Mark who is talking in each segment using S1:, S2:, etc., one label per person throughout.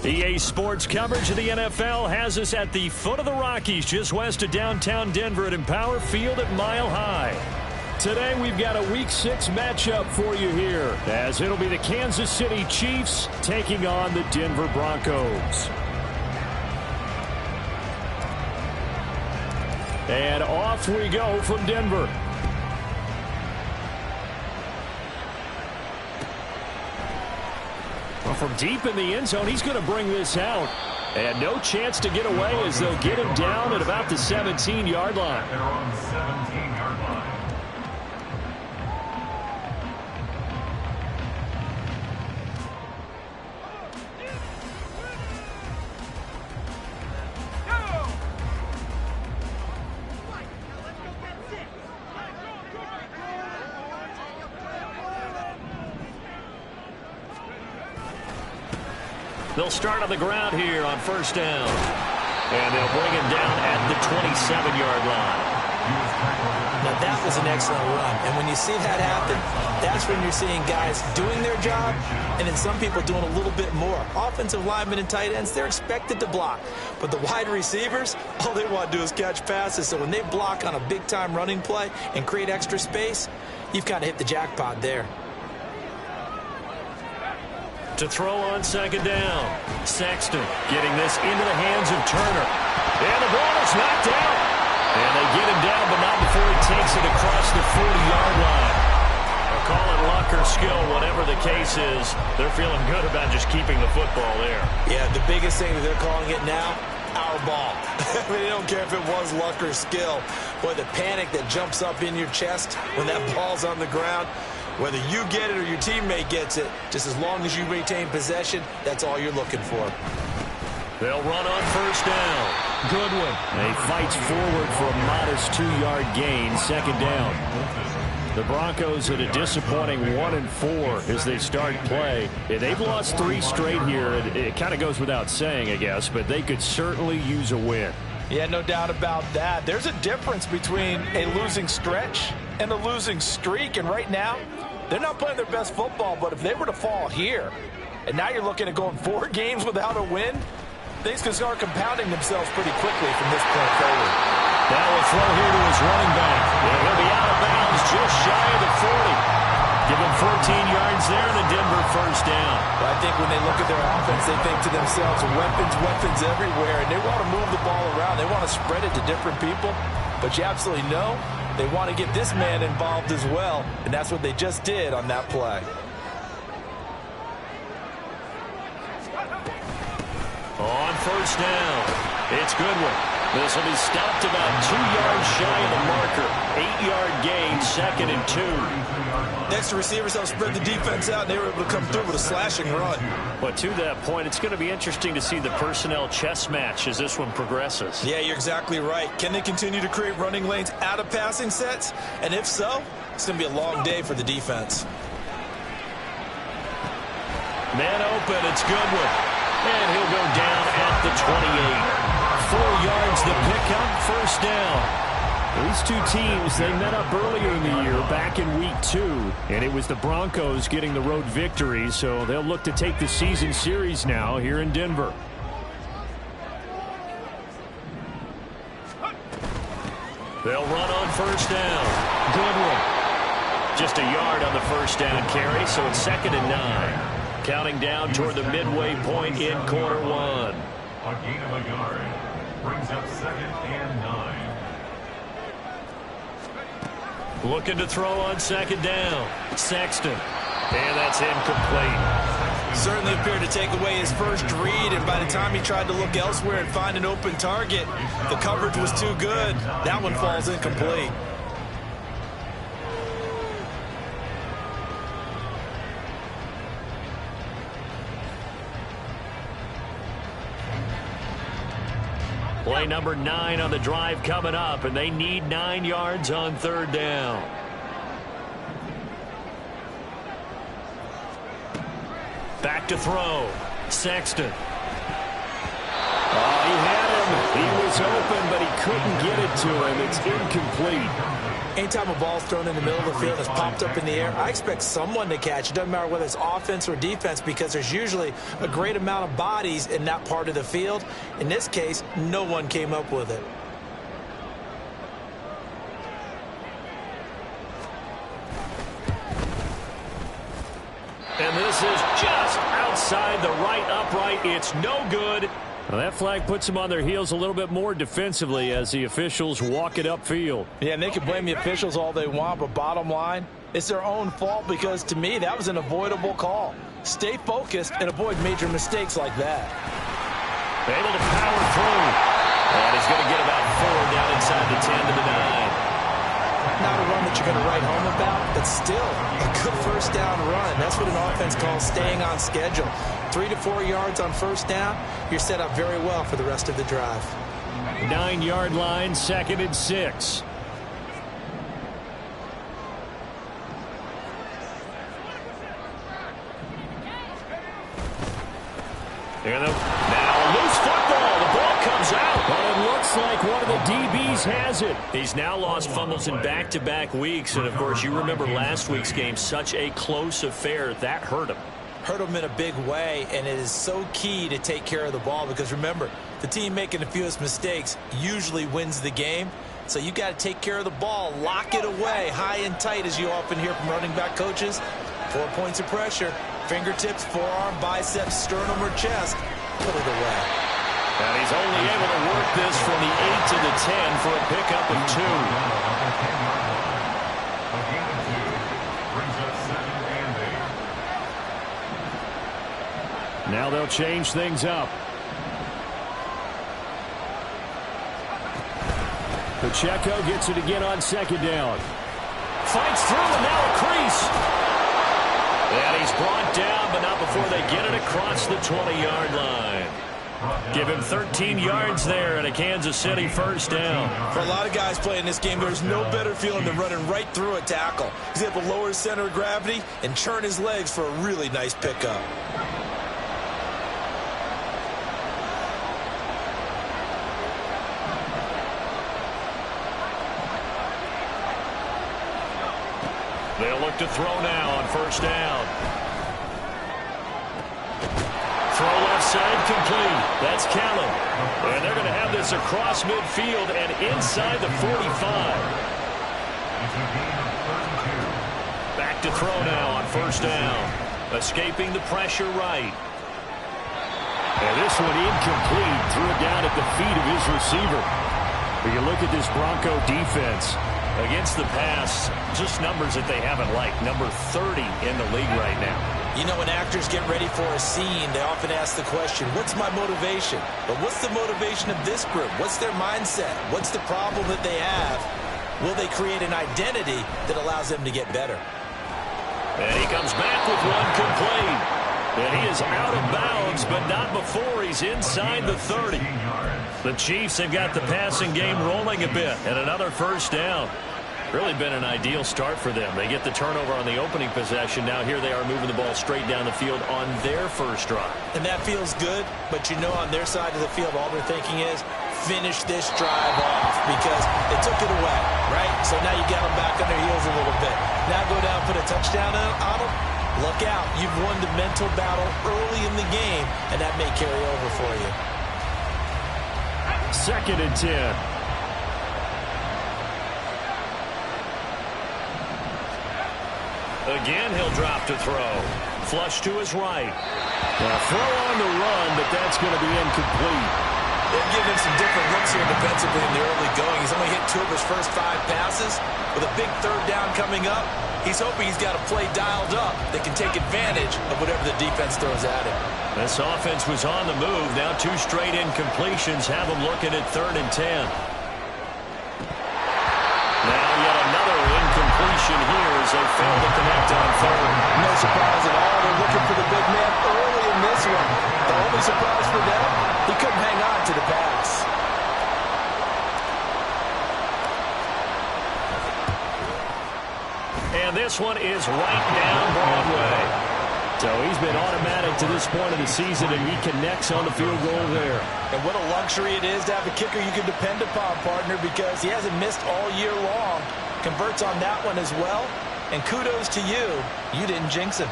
S1: EA Sports coverage of the NFL has us at the foot of the Rockies, just west of downtown Denver at Empower Field at Mile High. Today we've got a Week 6 matchup for you here, as it'll be the Kansas City Chiefs taking on the Denver Broncos. And off we go from Denver. Well, from deep in the end zone, he's going to bring this out. And no chance to get away as they'll get him down at about the 17-yard line.
S2: They're on the 17-yard line.
S1: They'll start on the ground here on first down. And they'll bring him down at the 27-yard line.
S3: Now that was an excellent run. And when you see that happen, that's when you're seeing guys doing their job and then some people doing a little bit more. Offensive linemen and tight ends, they're expected to block. But the wide receivers, all they want to do is catch passes. So when they block on a big-time running play and create extra space, you've kind of hit the jackpot there.
S1: To throw on second down. Sexton getting this into the hands of Turner. And the ball is knocked out. And they get him down, but not before he takes it across the 40-yard line. They'll call it luck or skill, whatever the case is. They're feeling good about just keeping the football there.
S3: Yeah, the biggest thing that they're calling it now, our ball. I mean, they don't care if it was luck or skill. Boy, the panic that jumps up in your chest when that ball's on the ground, whether you get it or your teammate gets it, just as long as you retain possession, that's all you're looking for.
S1: They'll run on first down. Goodwin. He fights forward for a modest 2-yard gain, second down. The Broncos at a disappointing 1-4 as they start play. They've lost 3 straight here. It kind of goes without saying, I guess, but they could certainly use a win.
S4: Yeah, no doubt about that. There's a difference between a losing stretch and a losing streak, and right now, they're not playing their best football, but if they were to fall here, and now you're looking at going 4 games without a win, things can start compounding themselves pretty quickly from this point forward.
S1: Now we'll throw here to his running back. And he'll be out of bounds just shy of the 40. Give him 14 yards there and a Denver first down.
S4: Well, I think when they look at their offense, they think to themselves, weapons everywhere, and they want to move the ball around. They want to spread it to different people, but you absolutely know they want to get this man involved as well, and that's what they just did on that play.
S1: On first down, it's Goodwin. This will be stopped about 2 yards shy of the marker. 8-yard gain, second and 2.
S3: Next, the receivers help spread the defense out, and they were able to come through with a slashing run.
S1: But to that point, it's going to be interesting to see the personnel chess match as this one progresses.
S3: Yeah, you're exactly right. Can they continue to create running lanes out of passing sets? And if so, it's going to be a long day for the defense.
S1: Man open, it's Goodwin. And he'll go down at the 28. 4 yards the pickup, first down. These two teams, they met up earlier in the year, back in week 2. And it was the Broncos getting the road victory, so they'll look to take the season series now here in Denver. They'll run on first down. Goodwin. Just a yard on the first down carry, so it's second and 9. Counting down toward the midway point in quarter 1.
S2: A gain of a yard brings up second and 9.
S1: Looking to throw on second down. Sexton. And that's incomplete.
S3: Certainly appeared to take away his first read, and by the time he tried to look elsewhere and find an open target, the coverage was too good. That one falls incomplete.
S1: Play number 9 on the drive coming up, and they need 9 yards on third down. Back to throw. Sexton. Oh, he had him. He was open, but he couldn't get it to him. It's incomplete.
S3: Anytime a ball's thrown in the middle of the field and it's popped up in the air, I expect someone to catch. It doesn't matter whether it's offense or defense because there's usually a great amount of bodies in that part of the field. In this case, no one came up with it.
S1: And this is just outside the right upright. It's no good. Well, that flag puts them on their heels a little bit more defensively as the officials walk it upfield.
S4: Yeah, and they can blame the officials all they want, but bottom line, it's their own fault because, to me, that was an avoidable call. Stay focused and avoid major mistakes like that.
S1: Able to power through. And he's going to get about 4 down inside the 10 to the 9.
S3: Not a run that you're going to write home about, but still a good first down run. That's what an offense calls staying on schedule. 3 to 4 yards on first down, you're set up very well for the rest of the drive.
S1: 9-yard line, 2nd and 6. And now a loose football. The ball comes out. But it looks like one of the DBs has it. He's now lost fumbles in back-to-back weeks. And, of course, you remember last week's game, such a close affair. That hurt him.
S3: Hurt him in a big way, and it is so key to take care of the ball because, remember, the team making the fewest mistakes usually wins the game. So you got to take care of the ball, lock it away, high and tight, as you often hear from running back coaches. 4 points of pressure. Fingertips, forearm, biceps, sternum, or chest. Put it away.
S1: And he's only able to work this from the 8 to the 10 for a pickup of 2. Now they'll change things up. Pacheco gets it again on 2nd down. Fights through and now a crease. And he's brought down, but not before they get it across the 20-yard line. Give him 13 yards there and a Kansas City first down.
S3: For a lot of guys playing this game, there's no better feeling than running right through a tackle. He's able to lower his center of gravity and turn his legs for a really nice pickup.
S1: They'll look to throw now on first down. Throw left side complete. That's Callum. And they're going to have this across midfield and inside the 45. Back to throw now on first down. Escaping the pressure right. And this one incomplete. Threw it down at the feet of his receiver. But you look at this Bronco defense. Against the pass, just numbers that they haven't liked. Number 30 in the league right now.
S3: You know, when actors get ready for a scene, they often ask the question, what's my motivation? But what's the motivation of this group? What's their mindset? What's the problem that they have? Will they create an identity that allows them to get better?
S1: And he comes back with one complete. And he is out of bounds, but not before he's inside the 30. The Chiefs have got the passing game rolling a bit, and another first down. Really been an ideal start for them. They get the turnover on the opening possession. Now here they are moving the ball straight down the field on their first drive.
S3: And that feels good, but you know on their side of the field, all they're thinking is finish this drive off because they took it away, right? So now you got them back on their heels a little bit. Now go down, put a touchdown on them. Look out. You've won the mental battle early in the game, and that may carry over for you.
S1: 2nd and 10. Again, he'll drop to throw. Flush to his right. Now throw on the run, but that's going to be incomplete.
S3: They've given him some different looks here defensively in the early going. He's only hit 2 of his first 5 passes. With a big 3rd down coming up, he's hoping he's got a play dialed up that can take advantage of whatever the defense throws at him.
S1: This offense was on the move. Now 2 straight incompletions have them looking at 3rd and 10. Now yet another incompletion here as they fail to connect on 3rd.
S3: No surprise at all. They're looking for the big man early in this one. The only surprise for them, he couldn't hang on to the pass.
S1: And this one is right down Broadway. So he's been automatic to this point of the season, and he connects on the field goal there.
S3: And what a luxury it is to have a kicker you can depend upon, partner, because he hasn't missed all year long. converts on that one as well. And kudos to you. You didn't jinx him.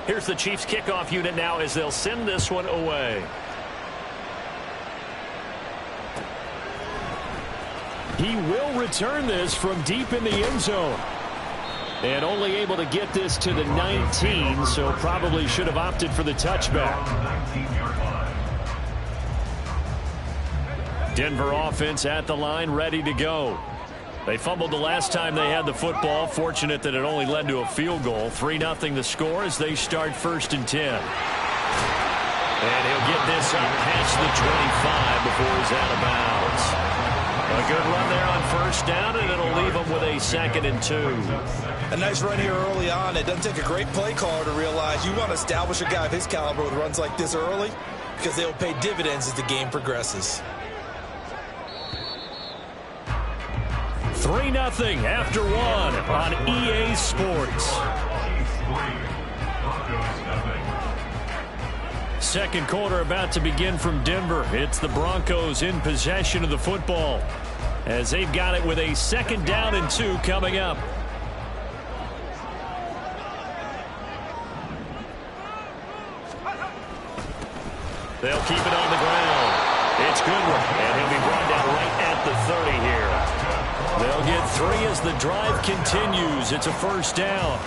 S1: Here's the Chiefs kickoff unit now as they'll send this one away. He will return this from deep in the end zone. And only able to get this to the 19, so probably should have opted for the touchback. Denver offense at the line, ready to go. They fumbled the last time they had the football. Fortunate that it only led to a field goal. 3-0 the score as they start 1st and 10. And he'll get this up past the 25 before he's out of bounds. A good run there on 1st down, and it'll leave them with a 2nd and 2.
S3: A nice run here early on. It doesn't take a great play caller to realize you want to establish a guy of his caliber with runs like this early, because they'll pay dividends as the game progresses.
S1: 3-0 after 1 on EA Sports. Second quarter about to begin from Denver. It's the Broncos in possession of the football as they've got it with a 2nd down and 2 coming up. They'll keep it on the ground. It's Goodwin, and he'll be brought down right at the 30 here. They'll get 3 as the drive continues. It's a 1st down.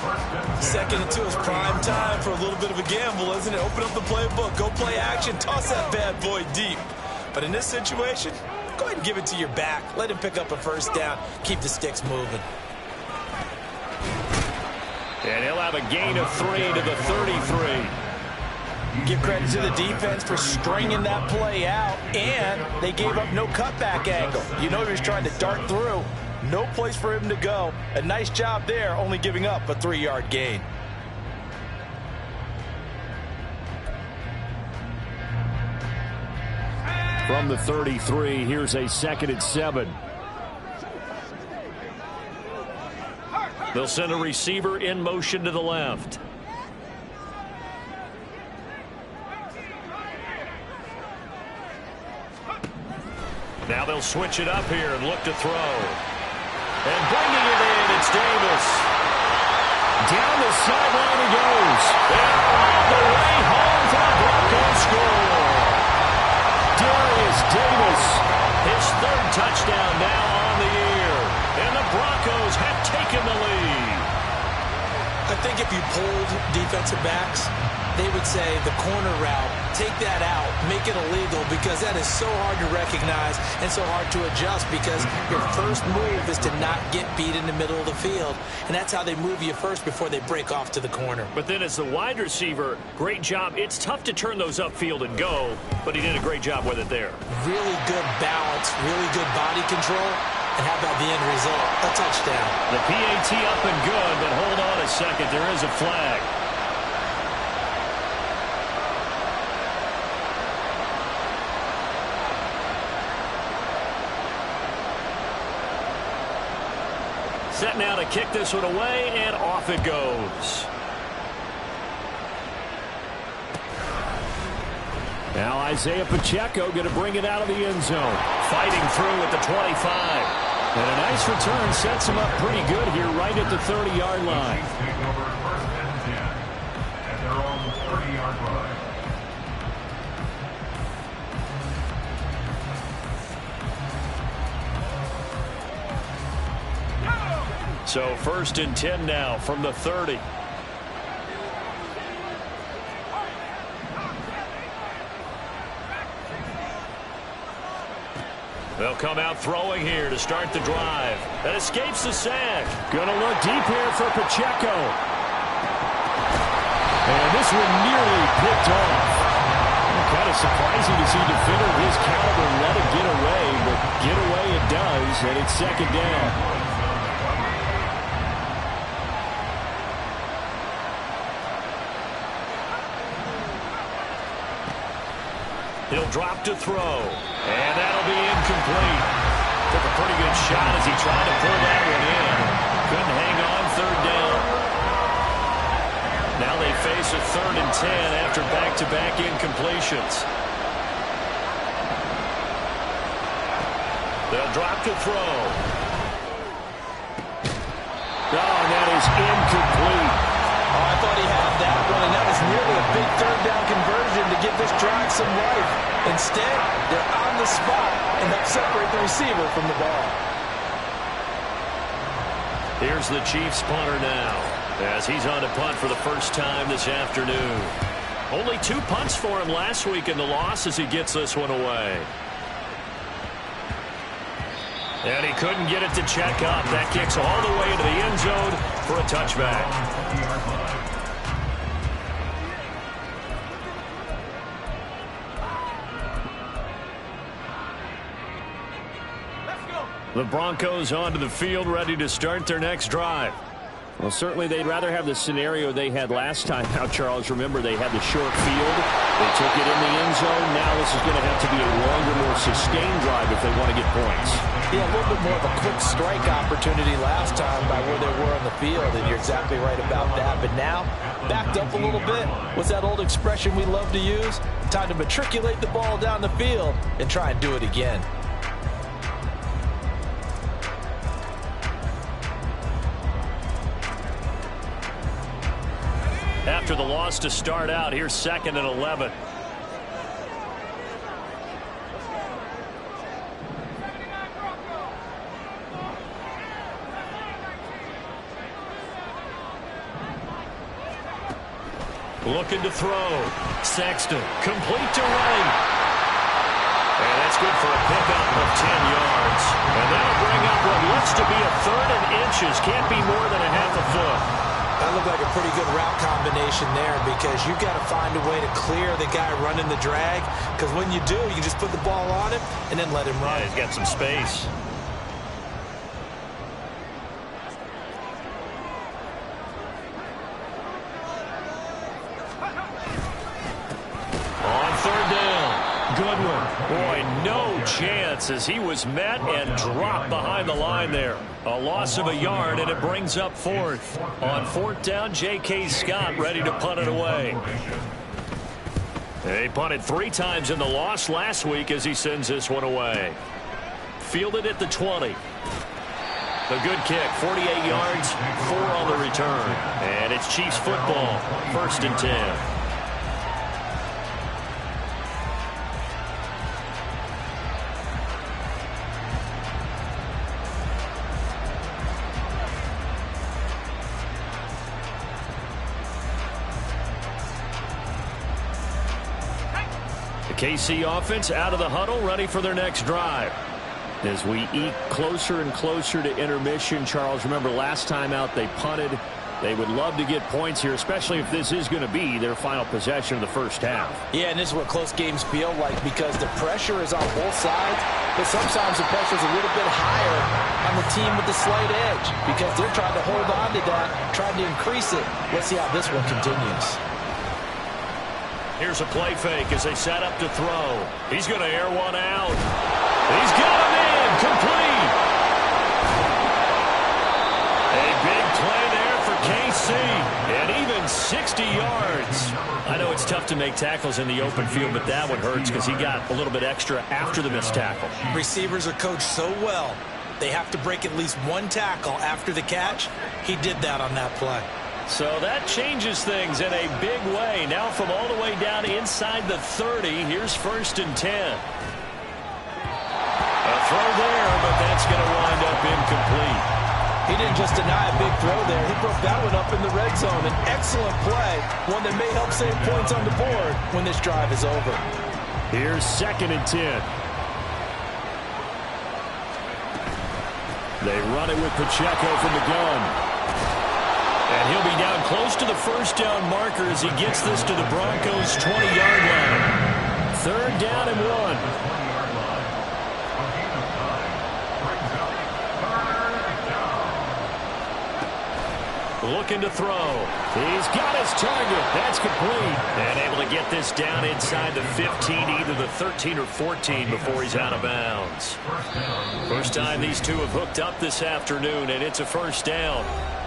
S3: 2nd and 2 is prime time for a little bit of a gamble, isn't it? Open up the playbook, go play action, toss that bad boy deep. But in this situation, go ahead and give it to your back. Let him pick up a 1st down. Keep the sticks moving.
S1: And he'll have a gain of 3 to the 33.
S3: Give credit to the defense for stringing that play out, and they gave up no cutback angle. You know he was trying to dart through. No place for him to go. A nice job there, only giving up a 3-yard gain.
S1: From the 33, here's a 2nd and 7. They'll send a receiver in motion to the left. Now they'll switch it up here and look to throw. And bringing it in, it's Davis. Down the sideline he goes. And all the way home for the Broncos score. Darius Davis, his 3rd touchdown now on the year. And the Broncos have taken the lead.
S3: I think if you polled defensive backs, they would say the corner route, take that out, make it illegal, because that is so hard to recognize and so hard to adjust, because your first move is to not get beat in the middle of the field, and that's how they move you first before they break off to the corner.
S1: But then as the wide receiver, great job. It's tough to turn those upfield and go, but he did a great job with it there.
S3: Really good balance, really good body control, and how about the end result? A touchdown.
S1: The PAT up and good, but hold on a second. There is a flag. Set now to kick this one away, and off it goes. Now Isaiah Pacheco going to bring it out of the end zone. Fighting through at the 25. And a nice return sets him up pretty good here right at the 30-yard line.
S2: At their own 30-yard line.
S1: So 1st and 10 now from the 30. They'll come out throwing here to start the drive. That escapes the sack. Going to look deep here for Pacheco. And this one nearly picked off. Kind of surprising to see a defender of his caliber let it get away, but get away it does, and it's 2nd down. He'll drop to throw, and that'll be incomplete. Took a pretty good shot as he tried to pull that one in. Couldn't hang on, 3rd down. Now they face a 3rd and 10 after back-to-back incompletions. They'll drop to throw. Oh, and that is incomplete.
S4: Oh, I thought he had that one, and that was nearly a big 3rd down conversion to give this drive some life. Instead, they're on the spot and help separate the receiver from the ball.
S1: Here's the Chiefs punter now, as he's on to punt for the first time this afternoon. Only 2 punts for him last week in the loss as he gets this one away. And he couldn't get it to check up. That kicks all the way into the end zone for a touchback. The Broncos onto the field, ready to start their next drive.
S5: Well, certainly they'd rather have the scenario they had last time out, Charles. Remember, they had the short field. They took it in the end zone. Now this is going to have to be a longer, more sustained drive if they want to get points.
S4: Yeah, a little bit more of a quick strike opportunity last time by where they were on the field, and you're exactly right about that. But now, backed up a little bit. What's that old expression we love to use? Time to matriculate the ball down the field and try and do it again.
S1: After the loss to start out, here's 2nd and 11. Looking to throw. Sexton, complete to Ray. And that's good for a pickup of 10 yards. And that'll bring up what looks to be a 3rd and inches. Can't be more than a half a foot.
S3: That looked like a pretty good route combination there because you've got to find a way to clear the guy running the drag, because when you do, you can just put the ball on him and then let him run.
S1: Yeah, he's got some space. On 3rd down. Goodwin. Boy, no chance as he was met and dropped behind the line there. A loss of a yard, and it brings up 4th. On 4th down, J.K. Scott ready to punt it away. They punted 3 times in the loss last week as he sends this one away. Fielded at the 20. A good kick, 48 yards, 4 on the return. And it's Chiefs football, 1st and 10. KC offense out of the huddle, ready for their next drive. As we eke closer and closer to intermission, Charles, remember last time out they punted. They would love to get points here, especially if this is going to be their final possession of the first half.
S4: Yeah, and this is what close games feel like because the pressure is on both sides, but sometimes the pressure is a little bit higher on the team with the slight edge because they're trying to hold on to that, trying to increase it. Let's see how this one continues.
S1: Here's a play fake as they set up to throw. He's going to air one out. He's got him in. Complete. A big play there for KC. And even 60 yards. I know it's tough to make tackles in the open field, but that one hurts because he got a little bit extra after the missed tackle.
S3: Receivers are coached so well. They have to break at least 1 tackle after the catch. He did that on that play.
S1: So that changes things in a big way. Now from all the way down inside the 30, here's 1st and 10. A throw there, but that's going to wind up incomplete.
S4: He didn't just deny a big throw there. He broke that one up in the red zone. An excellent play, one that may help save points on the board when this drive is over.
S1: Here's 2nd and 10. They run it with Pacheco from the gun. And he'll be down close to the first down marker as he gets this to the Broncos' 20-yard line. 3rd down and 1. Looking to throw. He's got his target. That's complete. And able to get this down inside the 15, either the 13 or 14 before he's out of bounds. First time these two have hooked up this afternoon, and it's a 1st down.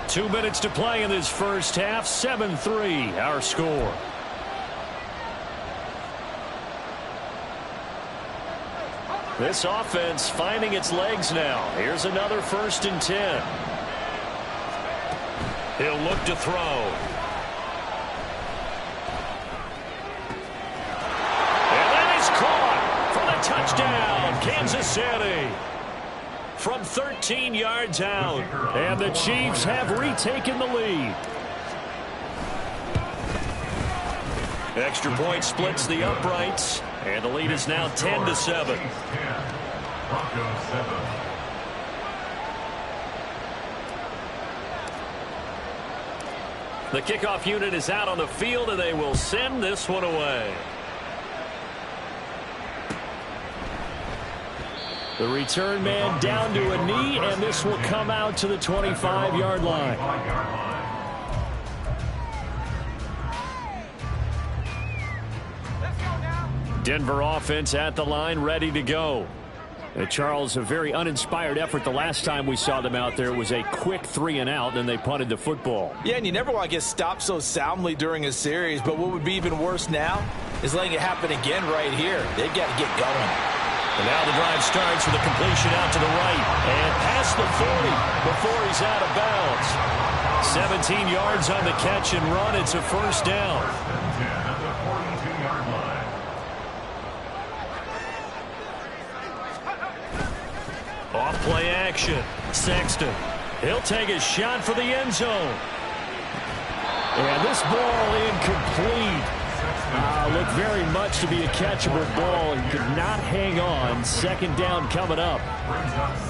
S1: 2 minutes to play in this first half. 7-3 our score. This offense finding its legs now. Here's another 1st and 10. He'll look to throw. And that is caught for the touchdown, Kansas City. From 13 yards out. And the Chiefs have retaken the lead. Extra point splits the uprights. And the lead is now 10-7.
S2: Broncos 7.
S1: The kickoff unit is out on the field, and they will send this one away. The return man down to a knee, and this will come out to the 25-yard line. Denver offense at the line, ready to go. Charles, a very uninspired effort the last time we saw them out there. It was a quick 3 and out, and they punted the football.
S3: Yeah, and you never want to get stopped so soundly during a series, but what would be even worse now is letting it happen again right here. They've got to get going.
S1: And now the drive starts with a completion out to the right and past the 40 before he's out of bounds. 17 yards on the catch and run. It's a 1st down. Off play action. Sexton. He'll take a shot for the end zone. And this ball incomplete. Looked very much to be a catchable ball. He could not hang on. 2nd down coming up.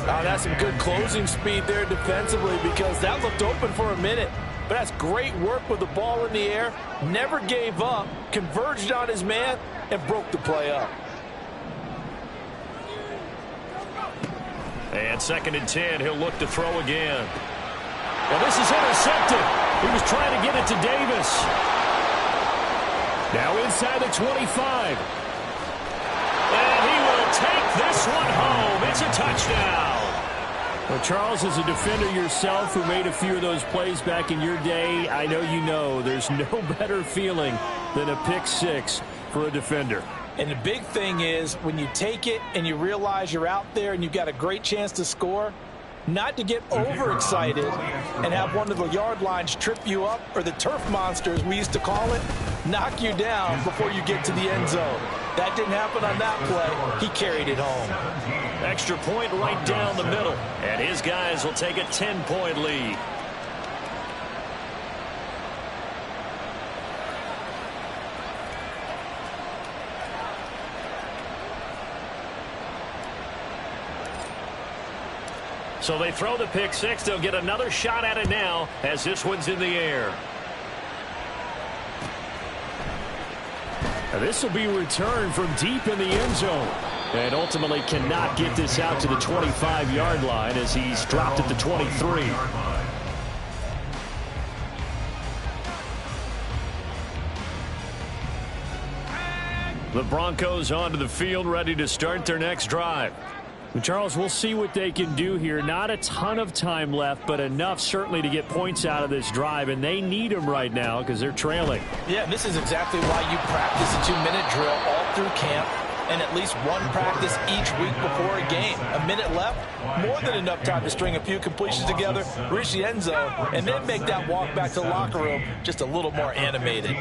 S3: That's some good closing speed there defensively, because that looked open for a minute. But that's great work with the ball in the air. Never gave up. Converged on his man and broke the play up.
S1: And 2nd and 10, he'll look to throw again. Well, this is intercepted. He was trying to get it to Davis. Now inside the 25. And he will take this one home. It's a touchdown. Well, Charles, as a defender yourself who made a few of those plays back in your day, I know you know there's no better feeling than a pick 6 for a defender.
S3: And the big thing is when you take it and you realize you're out there and you've got a great chance to score, not to get overexcited and have one of the yard lines trip you up, or the turf monster, as we used to call it, knock you down before you get to the end zone. That didn't happen on that play. He carried it home.
S1: Extra point right down the middle. And his guys will take a 10-point lead. So they throw the pick 6. They'll get another shot at it now as this one's in the air. And this will be returned from deep in the end zone. And ultimately cannot get this out to the 25-yard line as he's dropped at the 23. The Broncos onto the field, ready to start their next drive. Charles, we'll see what they can do here. Not a ton of time left, but enough certainly to get points out of this drive, and they need them right now because they're trailing.
S3: Yeah, this is exactly why you practice a 2-minute drill all through camp and at least one practice each week before a game. A minute left, more than enough time to string a few completions together, reach the end zone, and then make that walk back to the locker room just a little more animated.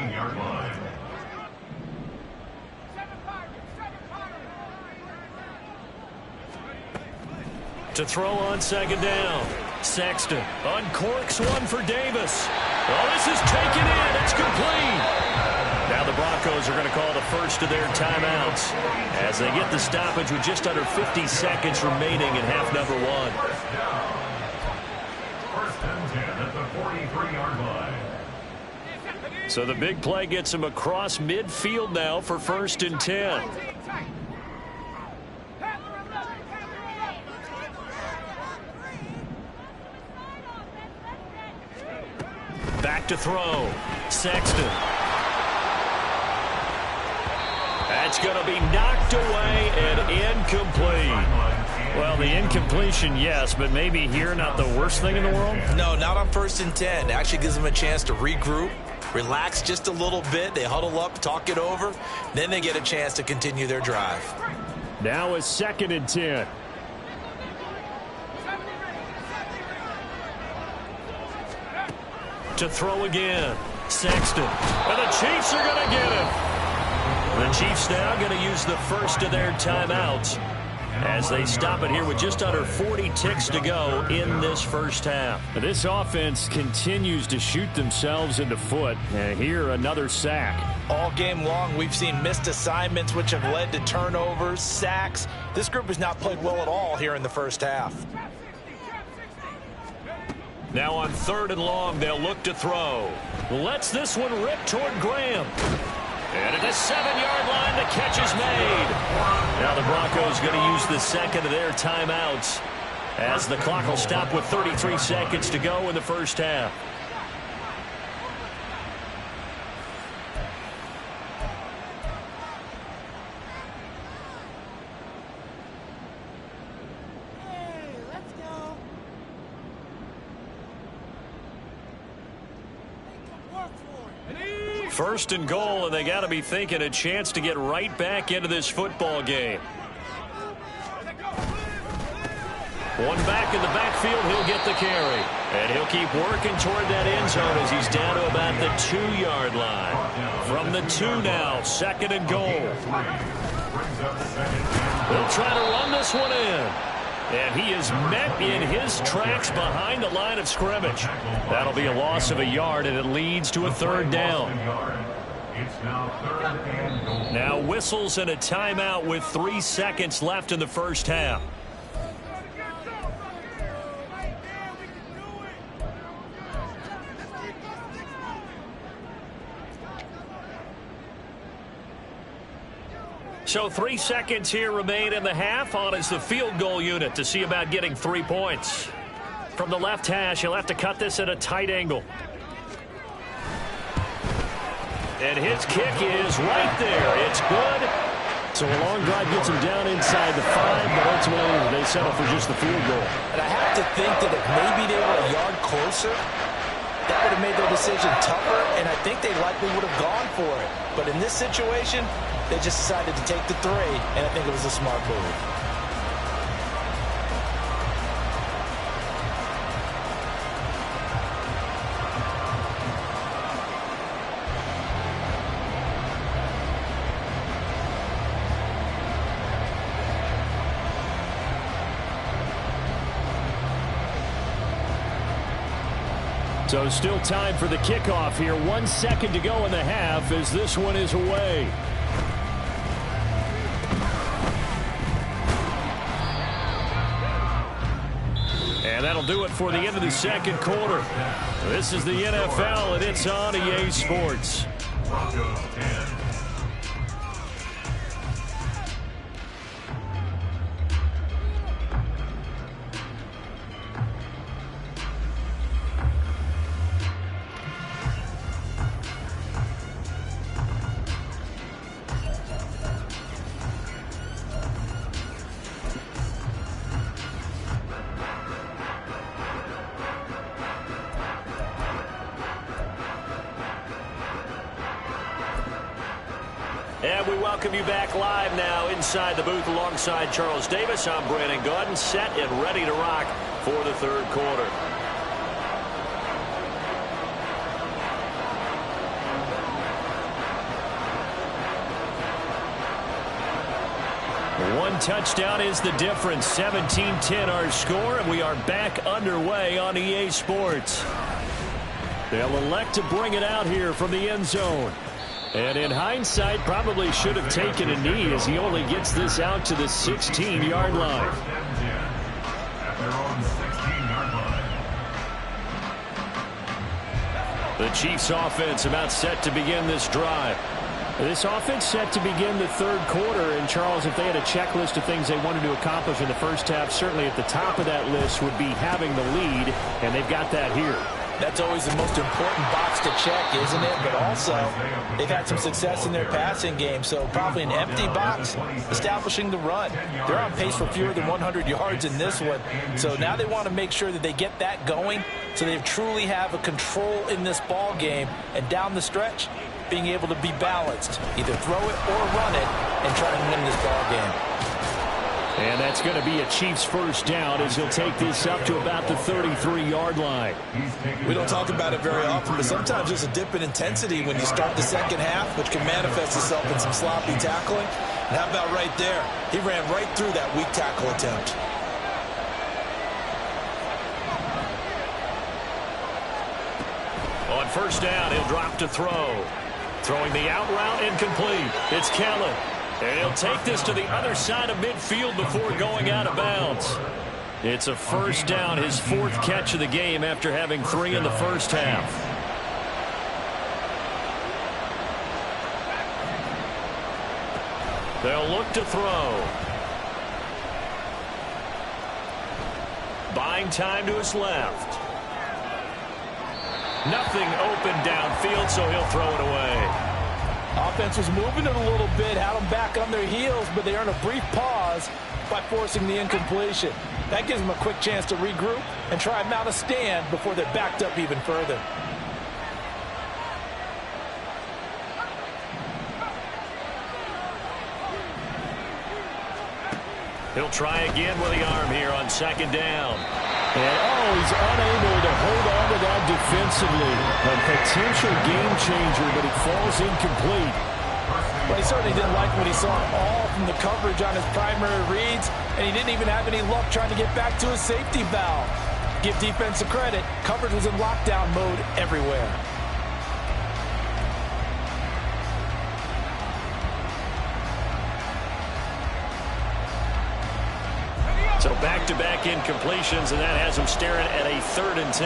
S1: To throw on 2nd down. Sexton uncorks one for Davis. Well, this is taken in. It's complete. Now the Broncos are going to call the first of their timeouts as they get the stoppage with just under 50 seconds remaining in half number 1.
S2: 1st and 10 at the 43-yard line.
S1: So the big play gets him across midfield now for 1st and 10. Back to throw. Sexton. That's going to be knocked away and incomplete. Well, Well, the incompletion, yes, but maybe here not the worst thing in the world?
S3: No, not on 1st and 10. It actually gives them a chance to regroup, relax just a little bit. They huddle up, talk it over. Then they get a chance to continue their drive.
S5: Now is 2nd and 10.
S1: To throw again. Sexton. And the Chiefs are going to get him. The Chiefs now going to use the first of their timeouts as they stop it here with just under 40 ticks to go in this first half.
S5: This offense continues to shoot themselves in the foot. And here, another sack.
S4: All game long, we've seen missed assignments, which have led to turnovers, sacks. This group has not played well at all here in the first half.
S1: Now on 3rd and long, they'll look to throw. Lets this one rip toward Graham. And at the 7-yard line, the catch is made. Now the Broncos going to use the second of their timeouts as the clock will stop with 33 seconds to go in the first half. First and goal, and they got to be thinking a chance to get right back into this football game. One back in the backfield, he'll get the carry. And he'll keep working toward that end zone as he's down to about the 2-yard line. From the 2 now, 2nd and goal. They'll try to run this one in. And he is met in his tracks behind the line of scrimmage. That'll be a loss of a yard, and it leads to a 3rd down. Now whistles and a timeout with 3 seconds left in the first half. So 3 seconds here remain in the half. On is the field goal unit to see about getting 3 points. From the left hash, he'll have to cut this at a tight angle. And his kick is right there. It's good. So a long drive gets him down inside the 5, but ultimately they settle for just the field goal.
S3: And I have to think that if maybe they were a yard closer, that would have made their decision tougher, and I think they likely would have gone for it. But in this situation, they just decided to take the 3, and I think it was a smart move.
S5: So still time for the kickoff here. 1 second to go in the half as this one is away. And that'll do it for the end of the second quarter. This is the NFL, and it's on EA Sports.
S2: Broncos 10.
S1: And we welcome you back live now inside the booth alongside Charles Davis. I'm Brandon Gaudin, set and ready to rock for the third quarter. One touchdown is the difference. 17-10 our score, and we are back underway on EA Sports. They'll elect to bring it out here from the end zone. And in hindsight, probably should have taken a knee as he only gets this out to the 16-yard line. The Chiefs offense about set to begin this drive. This offense set to begin the third quarter. And, Charles, if they had a checklist of things they wanted to accomplish in the first half, certainly at the top of that list would be having the lead, and they've got that here.
S3: That's always the most important box to check, isn't it? But also, they've had some success in their passing game, so probably an empty box establishing the run. They're on pace for fewer than 100 yards in this one, so now they want to make sure that they get that going so they truly have a control in this ball game, and down the stretch, being able to be balanced, either throw it or run it, and try and win this ball game.
S5: And that's going to be a Chiefs first down as he'll take this up to about the 33-yard line.
S3: We don't talk about it very often, but sometimes there's a dip in intensity when you start the second half, which can manifest itself in some sloppy tackling. And how about right there? He ran right through that weak tackle attempt.
S1: On first down, he'll drop to throw. Throwing the out route, incomplete. It's Kellen. And he'll take this to the other side of midfield before going out of bounds. It's a first down, his fourth catch of the game after having 3 in the first half. They'll look to throw. Buying time to his left. Nothing open downfield, so he'll throw it away.
S4: Offense was moving it a little bit, had them back on their heels, but they earned a brief pause by forcing the incompletion. That gives them a quick chance to regroup and try and mount a stand before they're backed up even further.
S1: He'll try again with the arm here on second down.
S5: And, he's unable to hold on to that defensively. A potential game changer, but it falls incomplete.
S4: Well, he certainly didn't like what he saw at all from the coverage on his primary reads, and he didn't even have any luck trying to get back to his safety valve. Give defense a credit. Coverage was in lockdown mode everywhere.
S1: So back-to-back incompletions, and that has him staring at a 3rd and 10.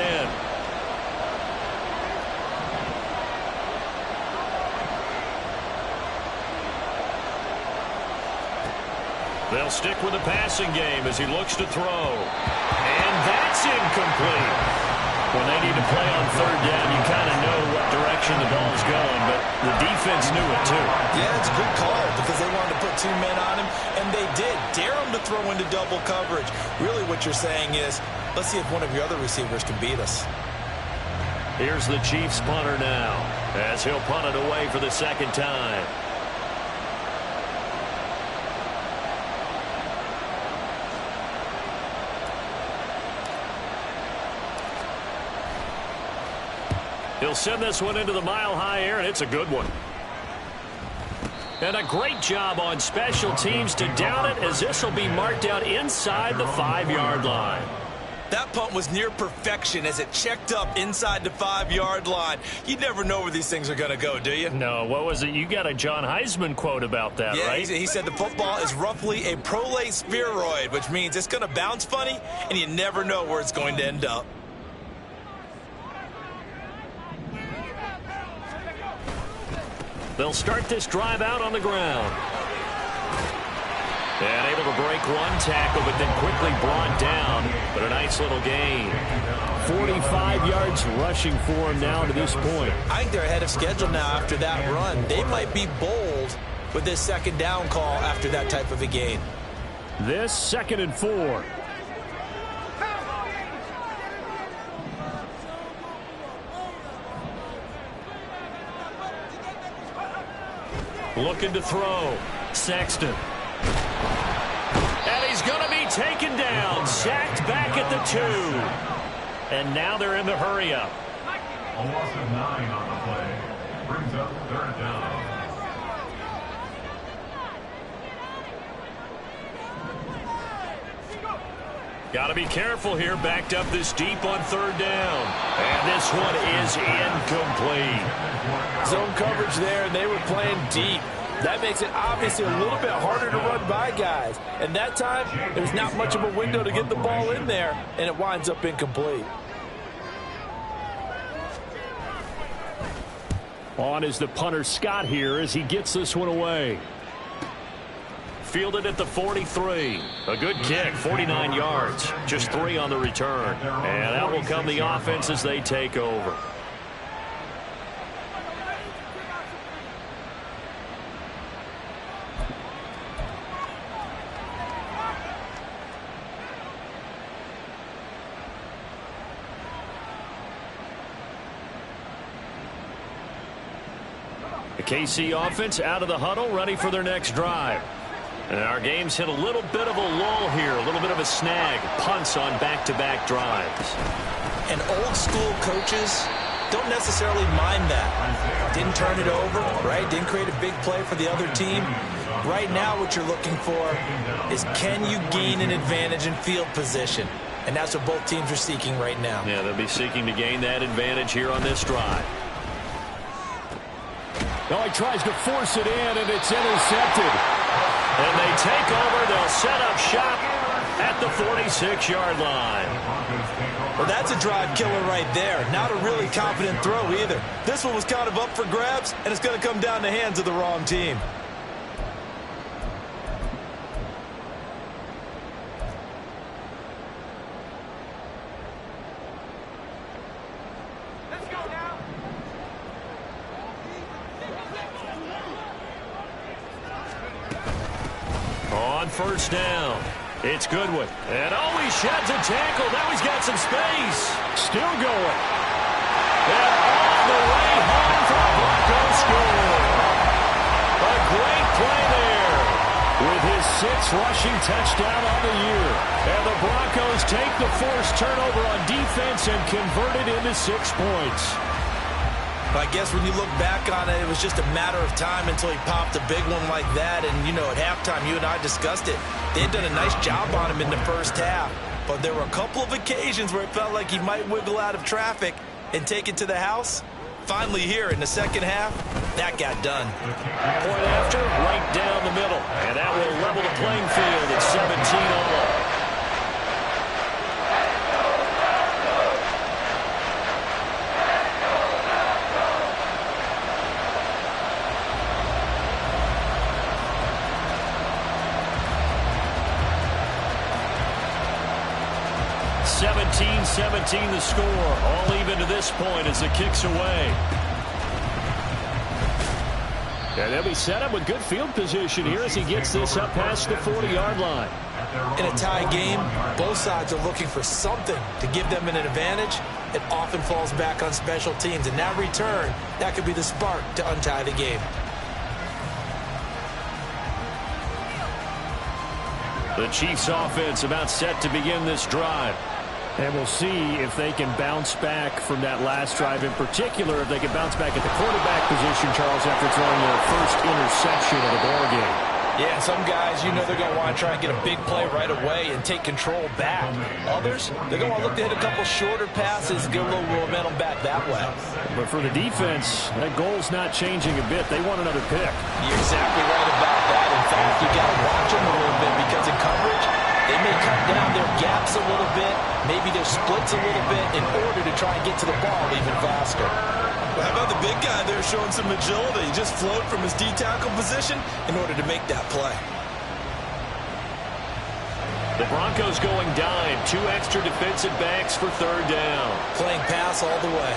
S1: They'll stick with the passing game as he looks to throw. And that's incomplete. When they need to play on 3rd down, you kind of know what direction the ball's going, but the defense knew it too.
S3: Yeah, it's a good call because they wanted to put 2 men on him, and they did. Dare him to throw into double coverage. Really what you're saying is, let's see if one of your other receivers can beat us.
S1: Here's the Chiefs punter now as he'll punt it away for the second time. He'll send this one into the mile-high air, and it's a good one. And a great job on special teams to down it, as this will be marked out inside the 5-yard line.
S3: That punt was near perfection as it checked up inside the 5-yard line. You never know where these things are going to go, do you?
S1: No, what was it? You got a John Heisman quote about that, right?
S3: He said the football is roughly a prolate spheroid, which means it's going to bounce funny, and you never know where it's going to end up.
S1: They'll start this drive out on the ground. And able to break one tackle, but then quickly brought down. But a nice little gain.
S5: 45 yards rushing for him now to this point.
S3: I think they're ahead of schedule now after that run. They might be bold with this second down call after that type of a gain.
S5: This 2nd and 4.
S1: Looking to throw. Sexton. And he's going to be taken down. Sacked back at the 2. And now they're in the hurry-up.
S2: A loss of 9 on the play. Brings up 3rd down.
S1: Got to be careful here. Backed up this deep on 3rd down. And this one is incomplete.
S4: Zone coverage there, and they were playing deep. That makes it obviously a little bit harder to run by guys. And that time, there's not much of a window to get the ball in there, and it winds up incomplete.
S5: On is the punter Scott here as he gets this one away.
S1: fielded at the 43. A good kick, 49 yards. Just 3 on the return. And out will come the offense as they take over. The KC offense out of the huddle, ready for their next drive. And our game's hit a little bit of a lull here, a little bit of a snag. Punts on back-to-back drives.
S3: And old-school coaches don't necessarily mind that. Didn't turn it over, right? Didn't create a big play for the other team. Right now what you're looking for is, can you gain an advantage in field position? And that's what both teams are seeking right now.
S1: Yeah, they'll be seeking to gain that advantage here on this drive.
S5: Oh, he tries to force it in, and it's intercepted.
S1: And they take over. They'll set up shop at the 46-yard line.
S3: Well, that's a drive killer right there. Not a really confident throw either. This one was kind of up for grabs, and it's going to come down the hands of the wrong team.
S1: On first down, it's Goodwin. And he sheds a tackle. Now he's got some space.
S5: Still going.
S1: And all the way home for the Broncos score. A great play there with his 6th rushing touchdown on the year. And the Broncos take the forced turnover on defense and convert it into 6 points.
S3: I guess when you look back on it, it was just a matter of time until he popped a big one like that. And, you know, at halftime, you and I discussed it. They had done a nice job on him in the first half. But there were a couple of occasions where it felt like he might wiggle out of traffic and take it to the house. Finally here in the second half, that got done.
S1: Point after, right down the middle. And that will level the playing field at 17 all. $17-17 the score. All even to this point as the kick's away.
S5: And they'll be set up with good field position here as he gets this up past the 40-yard line.
S3: In a tie game, both sides are looking for something to give them an advantage. It often falls back on special teams. And that return, that could be the spark to untie the game.
S1: The Chiefs offense about set to begin this drive.
S5: And we'll see if they can bounce back from that last drive, in particular, if they can bounce back at the quarterback position, Charles, after throwing their first interception of the ball game.
S3: Yeah, and some guys, you know they're going to want to try and get a big play right away and take control back. Others, they're going to want to look to hit a couple shorter passes, get a little momentum back that way.
S5: But for the defense, that goal's not changing a bit. They want another pick.
S3: You're exactly right about that. In fact, you got to watch them a little bit because in coverage, they may cut down their gaps a little bit, maybe their splits a little bit in order to try and get to the ball even faster. Well, how about the big guy there showing some agility? He just flowed from his D-tackle position in order to make that play.
S1: The Broncos going dime. 2 extra defensive backs for third down.
S3: Playing pass all the way.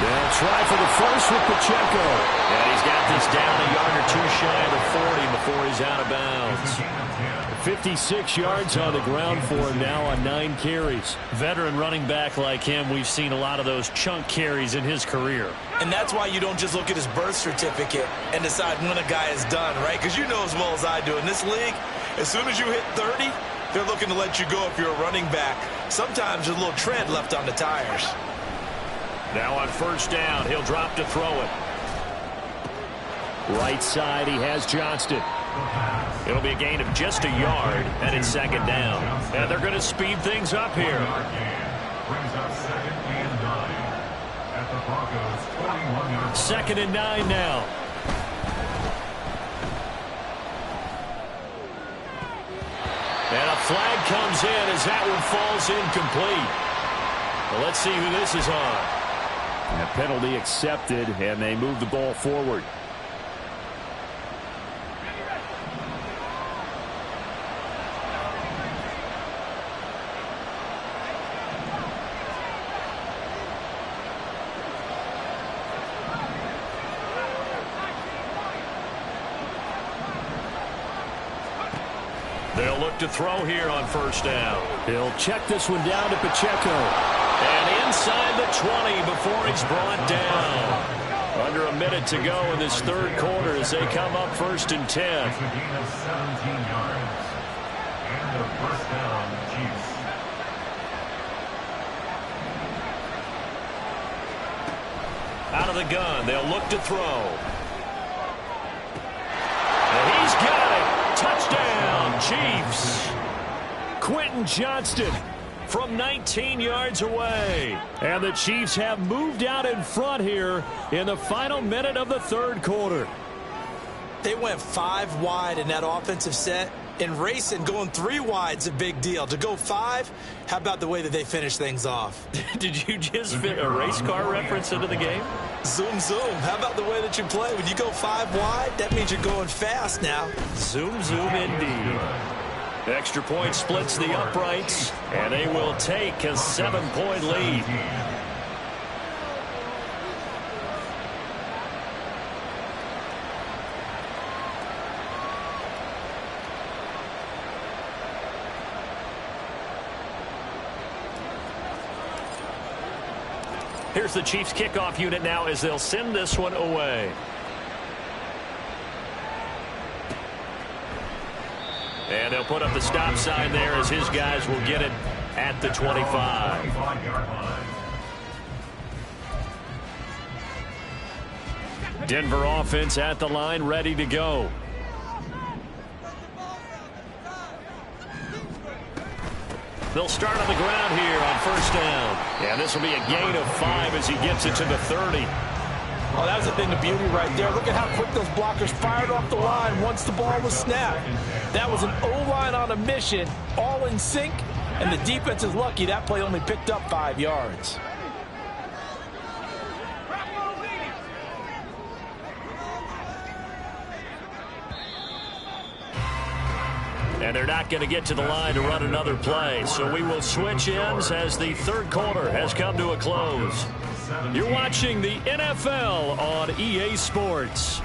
S1: They'll try for the first with Pacheco. And he's got this down a yard or 2 shy of the 40 before he's out of bounds.
S5: 56 yards on the ground for him now on 9 carries.
S1: Veteran running back like him, we've seen a lot of those chunk carries in his career.
S3: And that's why you don't just look at his birth certificate and decide when a guy is done, right? Because you know as well as I do, in this league, as soon as you hit 30, they're looking to let you go if you're a running back. Sometimes there's a little tread left on the tires.
S1: Now on first down, he'll drop to throw it.
S5: Right side, he has Johnston.
S1: It'll be a gain of just a yard, and it's second down. And they're going to speed things up here.
S2: Brings up 2nd and 9 at the Broncos' 41-yard.
S1: 2nd and 9 now. And a flag comes in as that one falls incomplete. Well, let's see who this is on.
S5: And a penalty accepted, and they move the ball forward.
S1: They'll look to throw here on first down.
S5: He'll check this one down to Pacheco.
S1: And inside the 20 before he's brought down. Under a minute to go in this third quarter as they come up 1st and 10.
S2: It's a gain of 17 yards. And a first down, Chiefs.
S1: Out of the gun, they'll look to throw. And he's got it. Touchdown, Chiefs. Quentin Johnston from 19 yards away.
S5: And the Chiefs have moved out in front here in the final minute of the third quarter.
S3: They went 5 wide in that offensive set. In racing, going 3 wide is a big deal. To go 5, how about the way that they finish things off?
S1: Did you just fit a race car reference into the game?
S3: Zoom, zoom. How about the way that you play? When you go 5 wide, that means you're going fast now.
S1: Zoom, zoom indeed. Extra point splits the uprights, and they will take a 7-point lead. Here's the Chiefs kickoff unit now as they'll send this one away. And they'll put up the stop sign there as his guys will get it at the 25. Denver offense at the line, ready to go. They'll start on the ground here on first down. And this will be a gain of 5 as he gets it to the 30.
S4: Oh, that was a thing of beauty right there. Look at how quick those blockers fired off the line once the ball was snapped. That was an O-line on a mission, all in sync, and the defense is lucky that play only picked up 5 yards.
S1: And they're not going to get to the line to run another play. So we will switch ends as the third quarter has come to a close. You're watching the NFL on EA Sports.